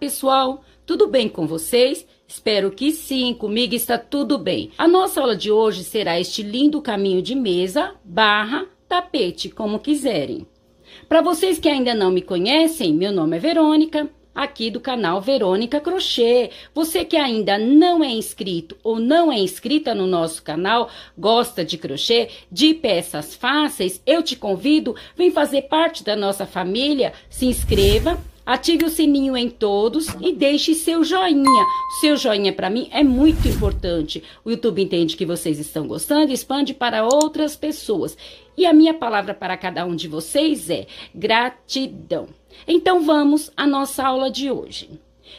pessoal, tudo bem com vocês? Espero que sim, comigo está tudo bem. A nossa aula de hoje será este lindo caminho de mesa barra tapete, como quiserem. Para vocês que ainda não me conhecem, meu nome é Verônica, aqui do canal Verônica Crochê. Você que ainda não é inscrito ou não é inscrita no nosso canal, gosta de crochê, de peças fáceis, eu te convido, vem fazer parte da nossa família, se inscreva. Ative o sininho em todos e deixe seu joinha. O seu joinha para mim é muito importante. O YouTube entende que vocês estão gostando e expande para outras pessoas. E a minha palavra para cada um de vocês é gratidão. Então vamos à nossa aula de hoje.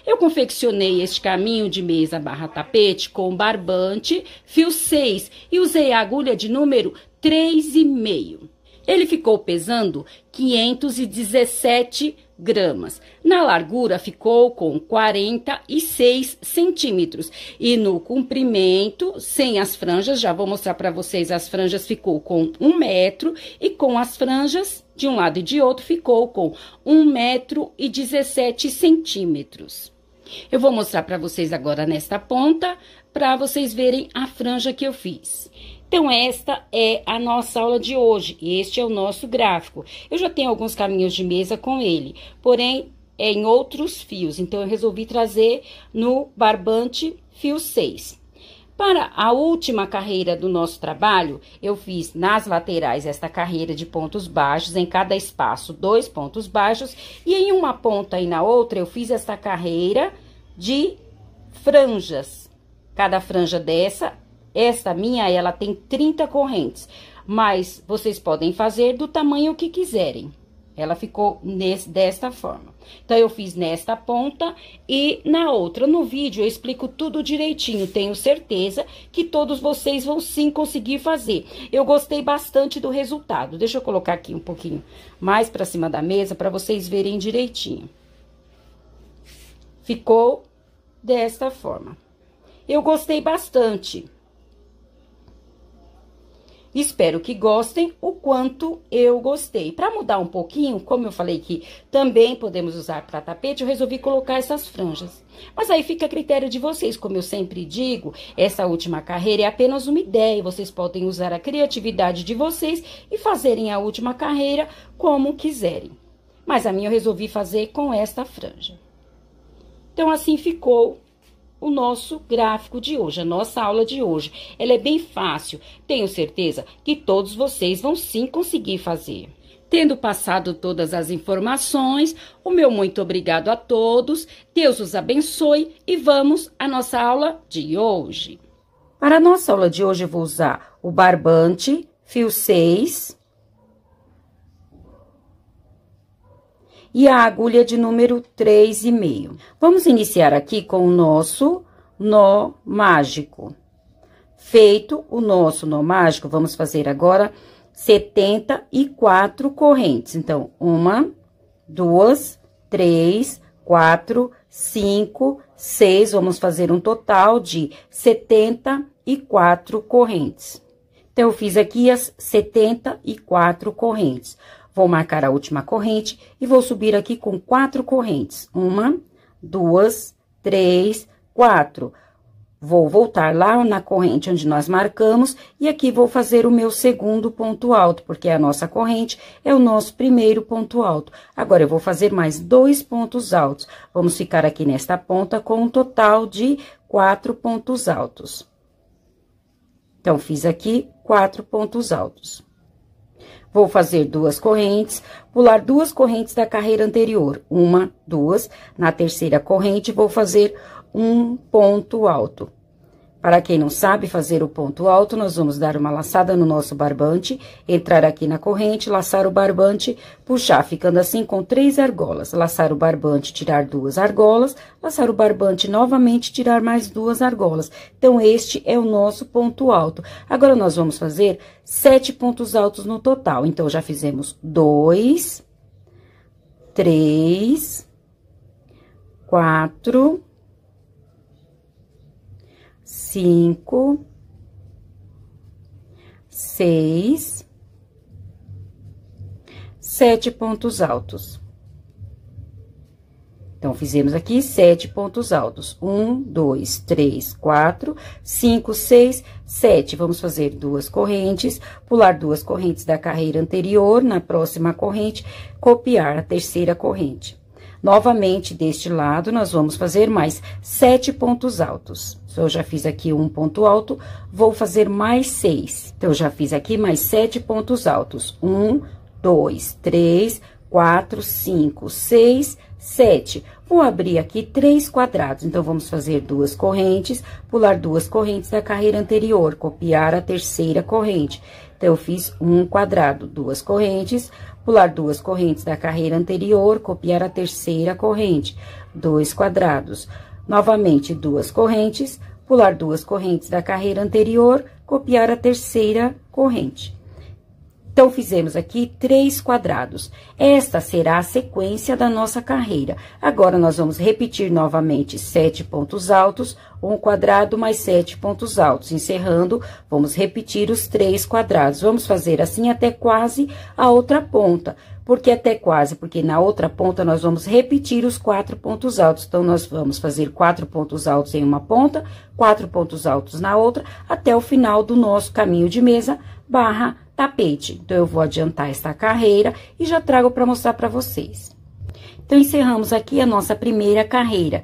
Eu confeccionei este caminho de mesa barra tapete com barbante, fio 6 e usei a agulha de número 3,5. Ele ficou pesando 517 gramas. Na largura ficou com 46 centímetros. E no comprimento, sem as franjas, já vou mostrar para vocês, as franjas ficou com 1 metro. E com as franjas, de um lado e de outro, ficou com 1,17 centímetros. Eu vou mostrar para vocês agora nesta ponta, para vocês verem a franja que eu fiz. Então, esta é a nossa aula de hoje, este é o nosso gráfico. Eu já tenho alguns caminhos de mesa com ele, porém, é em outros fios. Então, eu resolvi trazer no barbante fio 6. Para a última carreira do nosso trabalho, eu fiz nas laterais esta carreira de pontos baixos, em cada espaço 2 pontos baixos, e em uma ponta e na outra eu fiz esta carreira de franjas. Cada franja dessa, esta minha, ela tem 30 correntes, mas vocês podem fazer do tamanho que quiserem. Ela ficou desta forma. Então, eu fiz nesta ponta e na outra. No vídeo, eu explico tudo direitinho. Tenho certeza que todos vocês vão sim conseguir fazer. Eu gostei bastante do resultado. Deixa eu colocar aqui um pouquinho mais pra cima da mesa para vocês verem direitinho. Ficou desta forma. Eu gostei bastante. Espero que gostem o quanto eu gostei. Para mudar um pouquinho, como eu falei que também podemos usar para tapete, eu resolvi colocar essas franjas. Mas aí fica a critério de vocês. Como eu sempre digo, essa última carreira é apenas uma ideia. Vocês podem usar a criatividade de vocês e fazerem a última carreira como quiserem. Mas a minha eu resolvi fazer com esta franja. Então, assim ficou o nosso gráfico de hoje, a nossa aula de hoje. Ela é bem fácil, tenho certeza que todos vocês vão sim conseguir fazer. Tendo passado todas as informações, o meu muito obrigado a todos, Deus os abençoe e vamos à nossa aula de hoje. Para a nossa aula de hoje eu vou usar o barbante, fio 6... e a agulha de número 3,5. Vamos iniciar aqui com o nosso nó mágico. Feito o nosso nó mágico, vamos fazer agora 74 correntes. Então, 1, 2, 3, 4, 5, 6. Vamos fazer um total de 74 correntes. Então, eu fiz aqui as 74 correntes. Vou marcar a última corrente e vou subir aqui com 4 correntes. 1, 2, 3, 4. Vou voltar lá na corrente onde nós marcamos e aqui vou fazer o meu segundo ponto alto, porque a nossa corrente é o nosso primeiro ponto alto. Agora, eu vou fazer mais 2 pontos altos. Vamos ficar aqui nesta ponta com um total de 4 pontos altos. Então, fiz aqui 4 pontos altos. Vou fazer 2 correntes, pular 2 correntes da carreira anterior. 1, 2. Na terceira corrente, vou fazer um ponto alto. Para quem não sabe fazer o ponto alto, nós vamos dar uma laçada no nosso barbante, entrar aqui na corrente, laçar o barbante, puxar, ficando assim com 3 argolas. Laçar o barbante, tirar 2 argolas, laçar o barbante novamente, tirar mais 2 argolas. Então, este é o nosso ponto alto. Agora, nós vamos fazer 7 pontos altos no total. Então, já fizemos 2, 3, 4... 5, 6, 7 pontos altos. Então, fizemos aqui 7 pontos altos. 1, 2, 3, 4, 5, 6, 7. Vamos fazer 2 correntes, pular 2 correntes da carreira anterior, na próxima corrente, copiar a terceira corrente. Novamente, deste lado, nós vamos fazer mais 7 pontos altos. Eu já fiz aqui um ponto alto, vou fazer mais 6. Então, eu já fiz aqui mais 7 pontos altos. 1, 2, 3, 4, 5, 6, 7. Vou abrir aqui 3 quadrados, então, vamos fazer 2 correntes, pular 2 correntes da carreira anterior, copiar a terceira corrente. Então, eu fiz um quadrado, 2 correntes, pular 2 correntes da carreira anterior, copiar a terceira corrente, 2 quadrados. Novamente, 2 correntes, pular 2 correntes da carreira anterior, copiar a terceira corrente. Então, fizemos aqui 3 quadrados. Esta será a sequência da nossa carreira. Agora, nós vamos repetir novamente 7 pontos altos, um quadrado mais 7 pontos altos. Encerrando, vamos repetir os 3 quadrados. Vamos fazer assim até quase a outra ponta. Por que até quase? Porque na outra ponta, nós vamos repetir os 4 pontos altos. Então, nós vamos fazer 4 pontos altos em uma ponta, 4 pontos altos na outra, até o final do nosso caminho de mesa, barra tapete. Então, eu vou adiantar esta carreira e já trago para mostrar para vocês. Então, encerramos aqui a nossa primeira carreira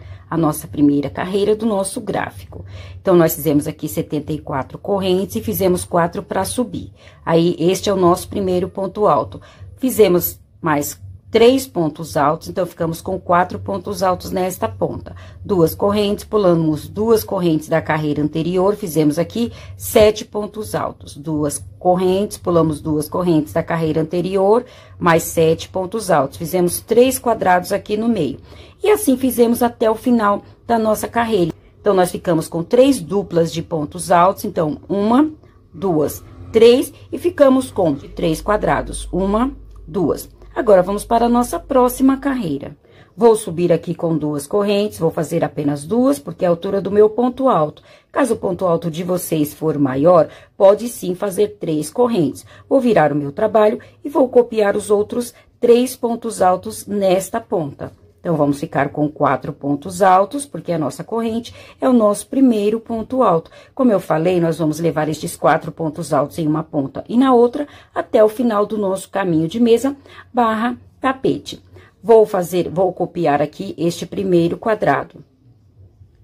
do nosso gráfico. Então, nós fizemos aqui 74 correntes e fizemos 4 para subir. Aí, este é o nosso primeiro ponto alto. Fizemos mais 3 pontos altos, então, ficamos com 4 pontos altos nesta ponta. 2 correntes, pulamos 2 correntes da carreira anterior, fizemos aqui 7 pontos altos. 2 correntes, pulamos 2 correntes da carreira anterior, mais 7 pontos altos. Fizemos 3 quadrados aqui no meio. E assim fizemos até o final da nossa carreira. Então, nós ficamos com 3 duplas de pontos altos, então, 1, 2, 3, e ficamos com 3 quadrados. 1, 2. Agora, vamos para a nossa próxima carreira. Vou subir aqui com 2 correntes, vou fazer apenas 2, porque é a altura do meu ponto alto. Caso o ponto alto de vocês for maior, pode sim fazer 3 correntes. Vou virar o meu trabalho e vou copiar os outros 3 pontos altos nesta ponta. Então, vamos ficar com 4 pontos altos, porque a nossa corrente é o nosso primeiro ponto alto. Como eu falei, nós vamos levar estes 4 pontos altos em uma ponta e na outra, até o final do nosso caminho de mesa, barra tapete. Vou copiar aqui este primeiro quadrado.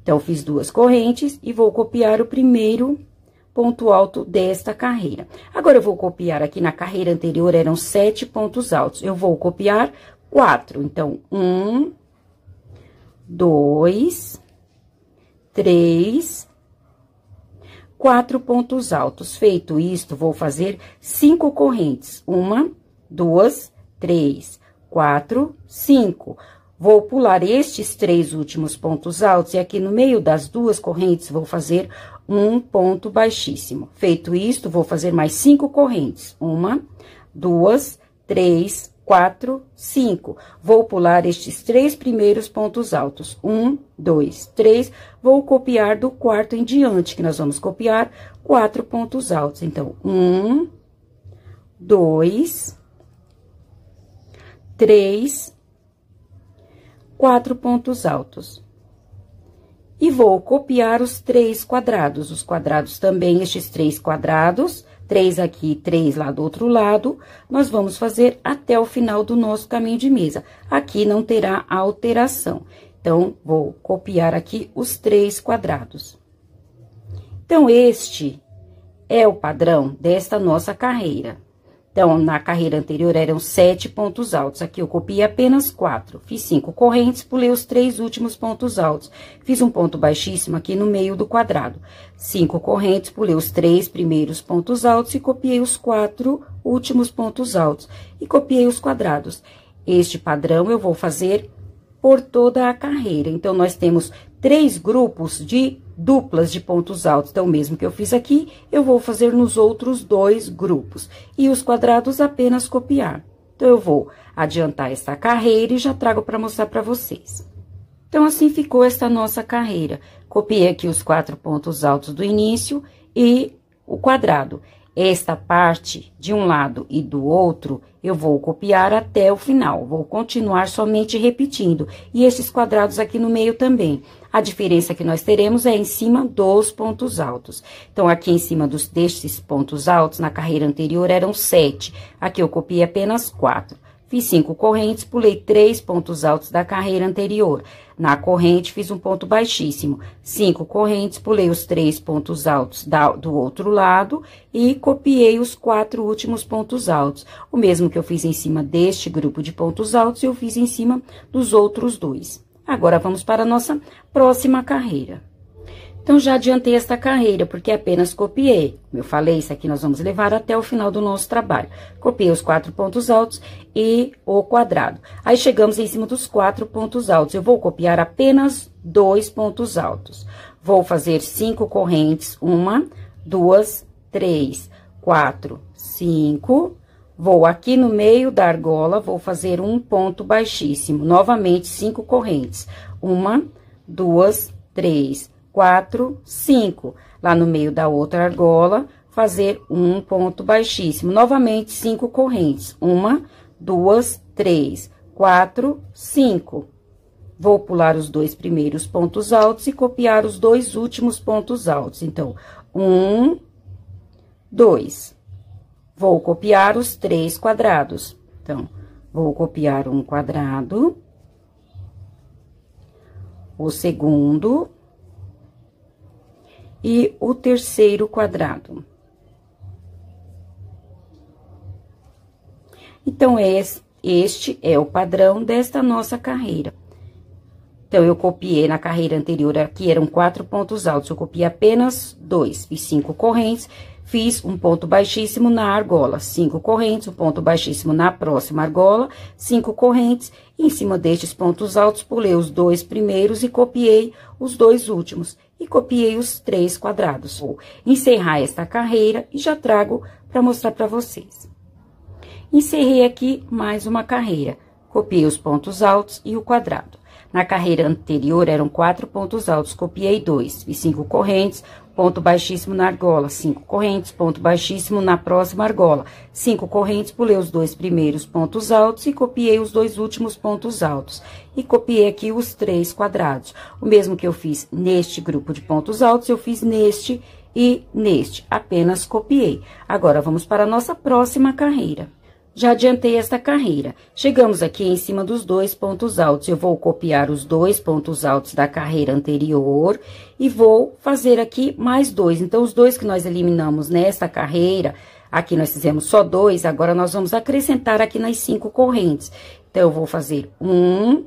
Então, fiz 2 correntes e vou copiar o primeiro ponto alto desta carreira. Agora, eu vou copiar aqui na carreira anterior, eram 7 pontos altos. Eu vou copiar 4. Então, 1, 2, 3, 4 pontos altos. Feito isto, vou fazer 5 correntes. 1, 2, 3, 4, 5. Vou pular estes 3 últimos pontos altos e aqui no meio das 2 correntes vou fazer um ponto baixíssimo. Feito isto, vou fazer mais 5 correntes. 1, 2, 3, 4, 5. Vou pular estes 3 primeiros pontos altos. 1, 2, 3. Vou copiar do quarto em diante, que nós vamos copiar 4 pontos altos. Então, 1, 2, 3, 4 pontos altos. E vou copiar os 3 quadrados. Os quadrados também, estes 3 quadrados, 3 aqui, 3 lá do outro lado, nós vamos fazer até o final do nosso caminho de mesa. Aqui não terá alteração. Então, vou copiar aqui os 3 quadrados. Então, este é o padrão desta nossa carreira. Então, na carreira anterior eram 7 pontos altos. Aqui eu copiei apenas 4. Fiz 5 correntes, pulei os 3 últimos pontos altos. Fiz um ponto baixíssimo aqui no meio do quadrado. 5 correntes, pulei os 3 primeiros pontos altos e copiei os 4 últimos pontos altos. E copiei os quadrados. Este padrão eu vou fazer por toda a carreira. Então, nós temos 3 grupos de duplas de pontos altos. Então, o mesmo que eu fiz aqui, eu vou fazer nos outros 2 grupos. E os quadrados apenas copiar. Então, eu vou adiantar esta carreira e já trago para mostrar para vocês. Então, assim ficou esta nossa carreira. Copiei aqui os 4 pontos altos do início e o quadrado. esta parte de um lado e do outro, eu vou copiar até o final. Vou continuar somente repetindo. E esses quadrados aqui no meio também. A diferença que nós teremos é em cima dos pontos altos. Então, aqui em cima destes pontos altos, na carreira anterior, eram 7. Aqui eu copiei apenas 4. Fiz 5 correntes, pulei 3 pontos altos da carreira anterior. Na corrente, fiz um ponto baixíssimo. 5 correntes, pulei os 3 pontos altos do outro lado e copiei os 4 últimos pontos altos. O mesmo que eu fiz em cima deste grupo de pontos altos, eu fiz em cima dos outros 2. Agora, vamos para a nossa próxima carreira. Então, já adiantei esta carreira, porque apenas copiei. Como eu falei, isso aqui nós vamos levar até o final do nosso trabalho. Copiei os 4 pontos altos e o quadrado. Aí, chegamos em cima dos 4 pontos altos. Eu vou copiar apenas 2 pontos altos. Vou fazer 5 correntes. 1, 2, 3, 4, 5. Vou aqui no meio da argola, vou fazer um ponto baixíssimo. Novamente, 5 correntes. 1, 2, 3, 4, 5. Lá no meio da outra argola, fazer um ponto baixíssimo. Novamente, 5 correntes. 1, 2, 3, 4, 5. Vou pular os 2 primeiros pontos altos e copiar os 2 últimos pontos altos. Então, 1, 2. Vou copiar os 3 quadrados. Então, vou copiar um quadrado. O segundo. E o terceiro quadrado. Então, este é o padrão desta nossa carreira. Então, eu copiei na carreira anterior, aqui eram 4 pontos altos, eu copiei apenas 2, fiz 5 correntes, fiz um ponto baixíssimo na argola, 5 correntes, um ponto baixíssimo na próxima argola, 5 correntes, e em cima destes pontos altos, pulei os 2 primeiros e copiei os 2 últimos. E copiei os 3 quadrados. Vou encerrar esta carreira e já trago para mostrar para vocês. Encerrei aqui mais uma carreira. Copiei os pontos altos e o quadrado. Na carreira anterior eram 4 pontos altos, copiei 2. Fiz 5 correntes, ponto baixíssimo na argola, 5 correntes, ponto baixíssimo na próxima argola, 5 correntes, pulei os 2 primeiros pontos altos e copiei os 2 últimos pontos altos. E copiei aqui os 3 quadrados. O mesmo que eu fiz neste grupo de pontos altos, eu fiz neste e neste, apenas copiei. Agora, vamos para a nossa próxima carreira. Já adiantei esta carreira. Chegamos aqui em cima dos 2 pontos altos. Eu vou copiar os 2 pontos altos da carreira anterior e vou fazer aqui mais 2. Então, os 2 que nós eliminamos nesta carreira, aqui nós fizemos só 2, agora nós vamos acrescentar aqui nas 5 correntes. Então, eu vou fazer 1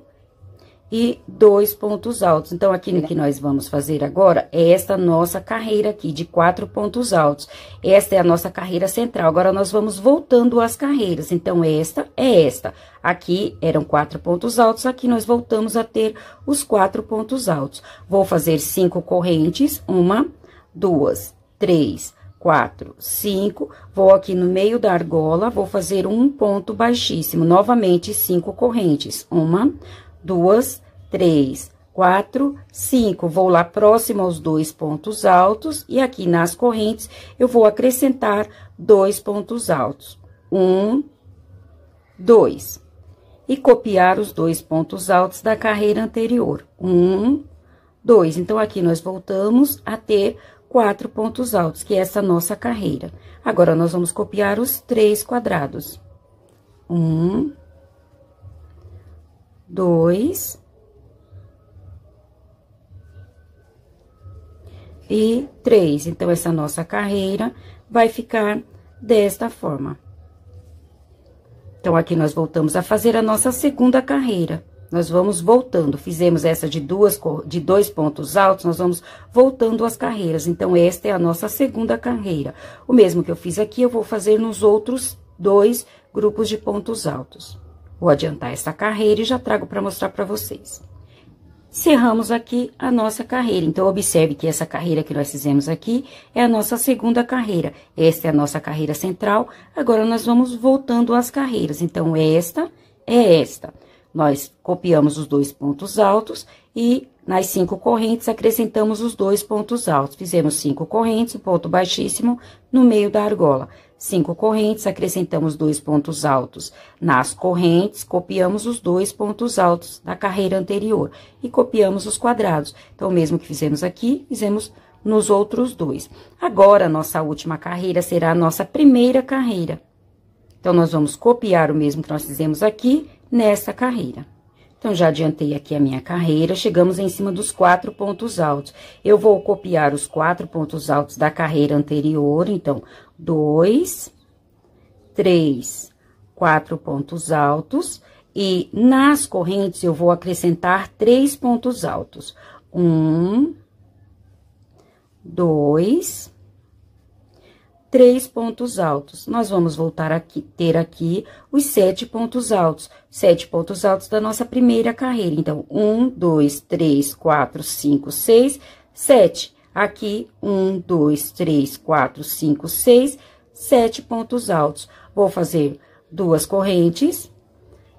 e 2 pontos altos. Então, aqui no que nós vamos fazer agora é esta nossa carreira aqui de 4 pontos altos. Esta é a nossa carreira central. Agora, nós vamos voltando as carreiras. Então, esta é esta. Aqui eram 4 pontos altos, aqui nós voltamos a ter os 4 pontos altos. Vou fazer 5 correntes, 1, 2, 3, 4, 5. Vou aqui no meio da argola, vou fazer um ponto baixíssimo. Novamente, 5 correntes, 1, 2, 3, 4, 5. Vou lá próximo aos 2 pontos altos e aqui nas correntes eu vou acrescentar 2 pontos altos. 1, 2. E copiar os 2 pontos altos da carreira anterior. 1, 2. Então, aqui nós voltamos a ter 4 pontos altos, que é essa nossa carreira. Agora, nós vamos copiar os 3 quadrados. 1, 2 e 3. Então, essa nossa carreira vai ficar desta forma. Então, aqui nós voltamos a fazer a nossa segunda carreira. Nós vamos voltando, fizemos essa de 2 pontos altos, nós vamos voltando as carreiras. Então, esta é a nossa segunda carreira. O mesmo que eu fiz aqui, eu vou fazer nos outros 2 grupos de pontos altos. Vou adiantar essa carreira e já trago para mostrar para vocês. Encerramos aqui a nossa carreira. Então, observe que essa carreira que nós fizemos aqui é a nossa segunda carreira. Esta é a nossa carreira central. Agora, nós vamos voltando as carreiras. Então, esta é esta. Nós copiamos os 2 pontos altos e nas 5 correntes, acrescentamos os 2 pontos altos. Fizemos 5 correntes, um ponto baixíssimo no meio da argola. 5 correntes, acrescentamos 2 pontos altos nas correntes, copiamos os 2 pontos altos da carreira anterior e copiamos os quadrados. Então, o mesmo que fizemos aqui, fizemos nos outros 2. Agora, nossa última carreira será a nossa primeira carreira. Então, nós vamos copiar o mesmo que nós fizemos aqui nessa carreira. Então, já adiantei aqui a minha carreira, chegamos em cima dos 4 pontos altos. Eu vou copiar os 4 pontos altos da carreira anterior, então, 2, 3, 4 pontos altos, e nas correntes eu vou acrescentar 3 pontos altos. 1, 2, 3 pontos altos. Nós vamos voltar aqui, ter aqui os 7 pontos altos. 7 pontos altos da nossa primeira carreira. Então, 1, 2, 3, 4, 5, 6, 7. Aqui, 1, 2, 3, 4, 5, 6, 7 pontos altos. Vou fazer 2 correntes.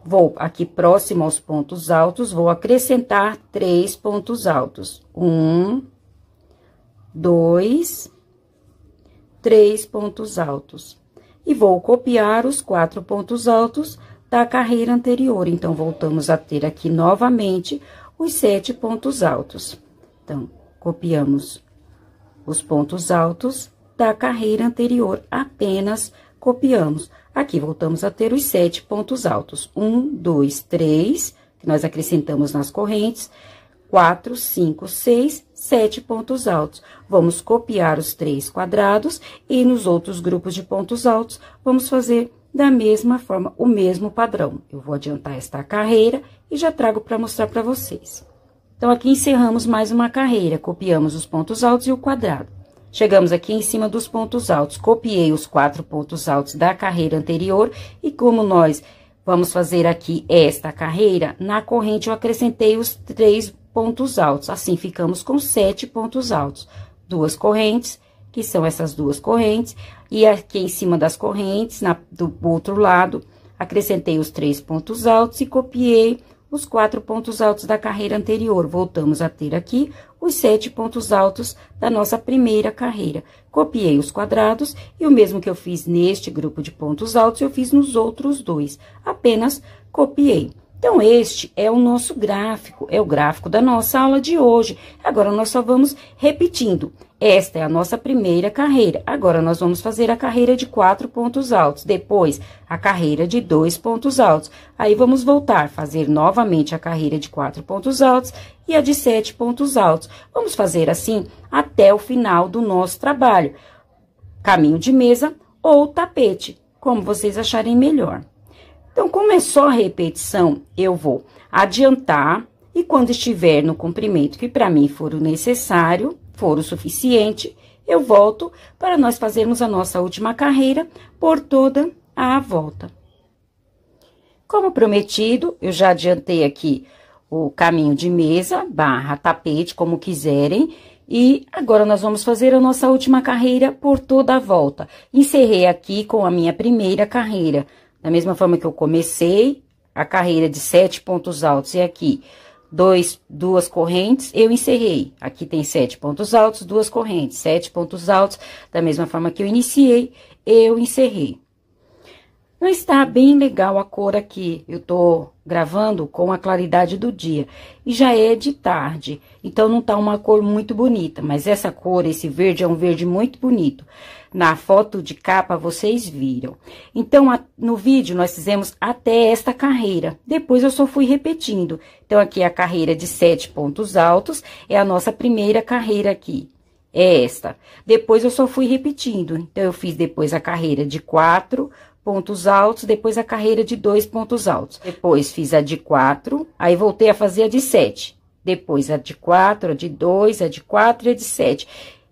Vou aqui próximo aos pontos altos, vou acrescentar 3 pontos altos. 1, 2, 3 pontos altos. E vou copiar os 4 pontos altos da carreira anterior. Então, voltamos a ter aqui novamente os 7 pontos altos. Então, copiamos os pontos altos da carreira anterior, apenas copiamos. Aqui, voltamos a ter os 7 pontos altos. 1, 2, 3, que nós acrescentamos nas correntes, 4, 5, 6, 7 pontos altos. Vamos copiar os 3 quadrados e nos outros grupos de pontos altos, vamos fazer da mesma forma, o mesmo padrão. Eu vou adiantar esta carreira e já trago para mostrar para vocês. Então, aqui encerramos mais uma carreira, copiamos os pontos altos e o quadrado. Chegamos aqui em cima dos pontos altos, copiei os 4 pontos altos da carreira anterior e como nós vamos fazer aqui esta carreira, na corrente eu acrescentei os 3 pontos altos, assim ficamos com 7 pontos altos. 2 correntes, que são essas 2 correntes, e aqui em cima das correntes, do outro lado, acrescentei os 3 pontos altos e copiei os 4 pontos altos da carreira anterior. Voltamos a ter aqui os 7 pontos altos da nossa primeira carreira. Copiei os quadrados e o mesmo que eu fiz neste grupo de pontos altos, eu fiz nos outros 2. Apenas copiei. Então, este é o nosso gráfico, é o gráfico da nossa aula de hoje. Agora, nós só vamos repetindo. Esta é a nossa primeira carreira. Agora, nós vamos fazer a carreira de 4 pontos altos. Depois, a carreira de 2 pontos altos. Aí, vamos voltar, fazer novamente a carreira de 4 pontos altos e a de 7 pontos altos. Vamos fazer assim até o final do nosso trabalho. Caminho de mesa ou tapete, como vocês acharem melhor. Então, como é só repetição, eu vou adiantar e quando estiver no comprimento que para mim for o necessário, for o suficiente, eu volto para nós fazermos a nossa última carreira por toda a volta. Como prometido, eu já adiantei aqui o caminho de mesa, barra, tapete, como quiserem. E agora, nós vamos fazer a nossa última carreira por toda a volta. Encerrei aqui com a minha primeira carreira. Da mesma forma que eu comecei a carreira de 7 pontos altos e aqui 2 correntes, eu encerrei. Aqui tem 7 pontos altos, 2 correntes, 7 pontos altos. Da mesma forma que eu iniciei, eu encerrei. Não está bem legal a cor aqui, eu tô gravando com a claridade do dia. E já é de tarde, então não tá uma cor muito bonita. Mas essa cor, esse verde, é um verde muito bonito. Na foto de capa, vocês viram. Então, no vídeo, nós fizemos até esta carreira. Depois, eu só fui repetindo. Então, aqui é a carreira de 7 pontos altos, é a nossa primeira carreira aqui. É esta. Depois, eu só fui repetindo. Então, eu fiz depois a carreira de 4 pontos altos, depois a carreira de 2 pontos altos. Depois, fiz a de 4, aí voltei a fazer a de 7. Depois, a de 4, a de 2, a de 4 e a de 7.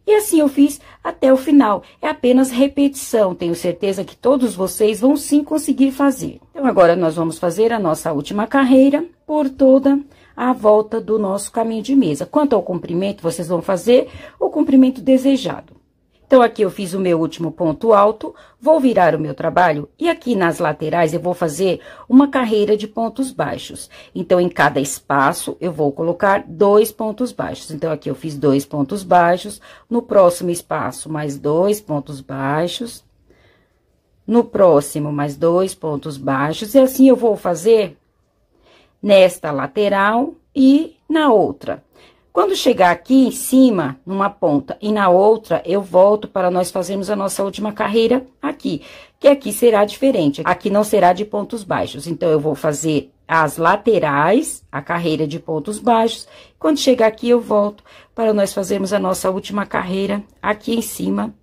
E assim eu fiz até o final. É apenas repetição. Tenho certeza que todos vocês vão sim conseguir fazer. Então, agora nós vamos fazer a nossa última carreira por toda a volta do nosso caminho de mesa. Quanto ao comprimento, vocês vão fazer o comprimento desejado. Então, aqui eu fiz o meu último ponto alto, vou virar o meu trabalho e aqui nas laterais eu vou fazer uma carreira de pontos baixos. Então, em cada espaço, eu vou colocar 2 pontos baixos. Então, aqui eu fiz 2 pontos baixos, no próximo espaço, mais 2 pontos baixos, no próximo, mais 2 pontos baixos, e assim eu vou fazer nesta lateral e na outra. Quando chegar aqui em cima, numa ponta e na outra, eu volto para nós fazermos a nossa última carreira aqui, que aqui será diferente, aqui não será de pontos baixos. Então, eu vou fazer as laterais, a carreira de pontos baixos, quando chegar aqui, eu volto para nós fazermos a nossa última carreira aqui em cima.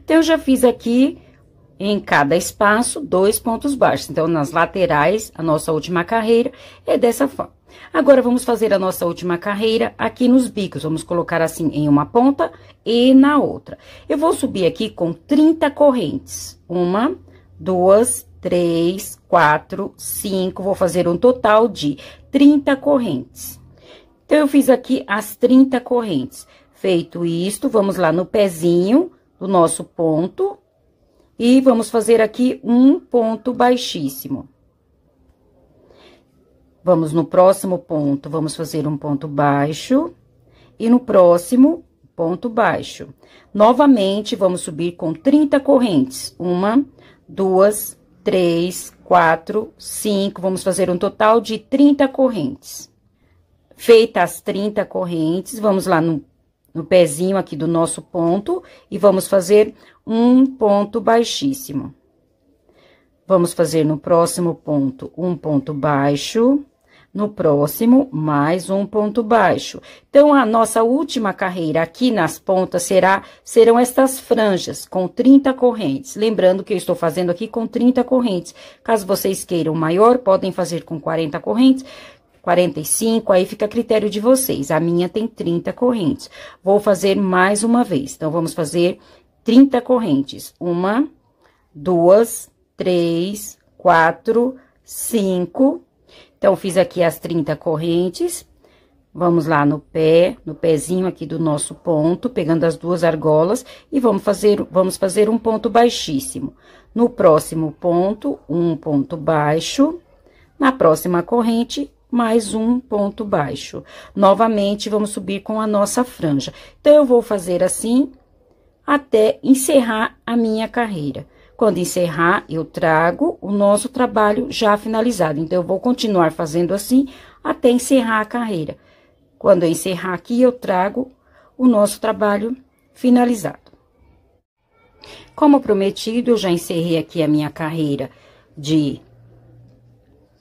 Então, eu já fiz aqui, em cada espaço, 2 pontos baixos. Então, nas laterais, a nossa última carreira é dessa forma. Agora, vamos fazer a nossa última carreira aqui nos bicos. Vamos colocar assim, em uma ponta e na outra. Eu vou subir aqui com 30 correntes. 1, 2, 3, 4, 5. Vou fazer um total de 30 correntes. Então, eu fiz aqui as 30 correntes. Feito isto, vamos lá no pezinho do nosso ponto. E vamos fazer aqui um ponto baixíssimo. Vamos no próximo ponto, vamos fazer um ponto baixo. E no próximo, ponto baixo. Novamente, vamos subir com 30 correntes. 1, 2, 3, 4, 5. Vamos fazer um total de 30 correntes. Feitas as 30 correntes, vamos lá no pezinho aqui do nosso ponto e vamos fazer um ponto baixíssimo. Vamos fazer no próximo ponto um ponto baixo, no próximo mais um ponto baixo. Então, a nossa última carreira aqui nas pontas serão estas franjas com 30 correntes. Lembrando que eu estou fazendo aqui com 30 correntes. Caso vocês queiram maior, podem fazer com 40 correntes. 45, aí fica a critério de vocês. A minha tem 30 correntes. Vou fazer mais uma vez. Então, vamos fazer 30 correntes. 1, 2, 3, 4, 5. Então, fiz aqui as 30 correntes. Vamos lá no pezinho aqui do nosso ponto, pegando as 2 argolas, e vamos fazer um ponto baixíssimo. No próximo ponto, um ponto baixo. Na próxima corrente, mais um ponto baixo. Novamente, vamos subir com a nossa franja. Então, eu vou fazer assim até encerrar a minha carreira. Quando encerrar, eu trago o nosso trabalho já finalizado. Então, eu vou continuar fazendo assim até encerrar a carreira. Quando eu encerrar aqui, eu trago o nosso trabalho finalizado. Como prometido, eu já encerrei aqui a minha carreira de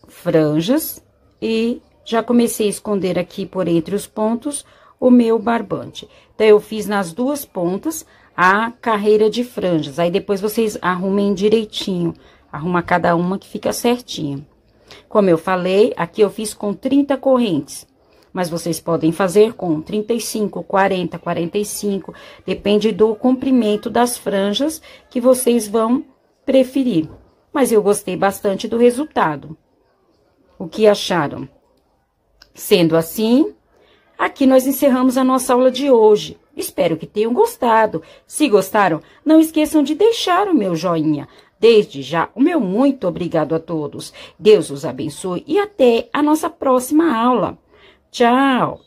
franjas. E já comecei a esconder aqui por entre os pontos o meu barbante. Então, eu fiz nas 2 pontas a carreira de franjas. Aí, depois vocês arrumem direitinho. Arruma cada uma que fica certinho. Como eu falei, aqui eu fiz com 30 correntes. Mas vocês podem fazer com 35, 40, 45. Depende do comprimento das franjas que vocês vão preferir. Mas eu gostei bastante do resultado. O que acharam? Sendo assim, aqui nós encerramos a nossa aula de hoje. Espero que tenham gostado. Se gostaram, não esqueçam de deixar o meu joinha. Desde já, o meu muito obrigado a todos. Deus os abençoe e até a nossa próxima aula. Tchau!